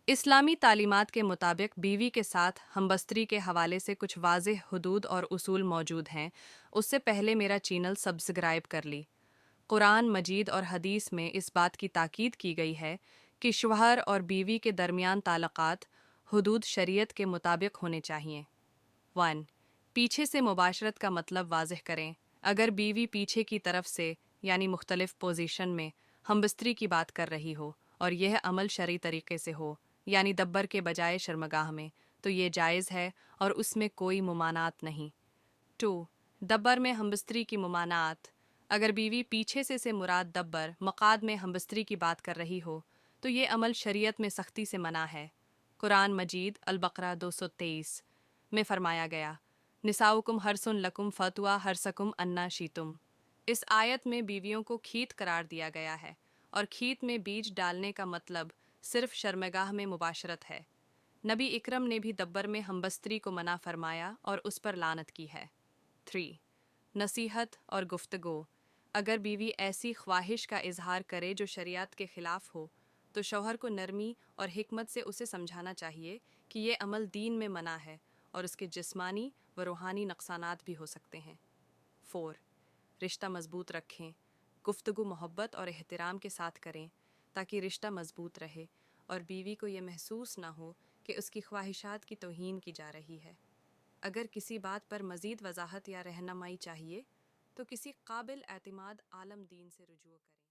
اسلامی تعلیمات کے مطابق بیوی کے ساتھ ہمبستری کے حوالے سے کچھ واضح حدود اور اصول موجود ہیں۔ اس سے پہلے میرا چینل سبسکرائب کر لی۔ قرآن مجید اور حدیث میں اس بات کی تاکید کی گئی ہے کہ شوہر اور بیوی کے درمیان تعلقات حدود شریعت کے مطابق ہونے چاہئیں۔ 1۔ پیچھے سے مباشرت کا مطلب واضح کریں۔ اگر بیوی پیچھے کی طرف سے یعنی مختلف پوزیشن میں ہمبستری کی بات کر رہی ہو اور یہ عمل شرعی طریقے سے ہو یعنی دبر کے بجائے شرمگاہ میں، تو یہ جائز ہے اور اس میں کوئی ممانعت نہیں۔ 2۔ دبر میں ہمبستری کی ممانعت۔ اگر بیوی پیچھے سے مراد دبر مقعد میں ہمبستری کی بات کر رہی ہو تو یہ عمل شریعت میں سختی سے منع ہے۔ قرآن مجید البقرہ 223 میں فرمایا گیا، نساؤکم حرث لکم فاتوا حرثکم انا شئتم۔ اس آیت میں بیویوں کو کھیت قرار دیا گیا ہے اور کھیت میں بیج ڈالنے کا مطلب صرف شرمگاہ میں مباشرت ہے۔ نبی اکرم نے بھی دبر میں ہمبستری کو منع فرمایا اور اس پر لعنت کی ہے۔ 3۔ نصیحت اور گفتگو۔ اگر بیوی ایسی خواہش کا اظہار کرے جو شریعت کے خلاف ہو تو شوہر کو نرمی اور حکمت سے اسے سمجھانا چاہیے کہ یہ عمل دین میں منع ہے اور اس کے جسمانی و روحانی نقصانات بھی ہو سکتے ہیں۔ 4۔ رشتہ مضبوط رکھیں۔ گفتگو محبت اور احترام کے ساتھ کریں تاکہ رشتہ مضبوط رہے اور بیوی کو یہ محسوس نہ ہو کہ اس کی خواہشات کی توہین کی جا رہی ہے۔ اگر کسی بات پر مزید وضاحت یا رہنمائی چاہیے تو کسی قابل اعتماد عالم دین سے رجوع کریں۔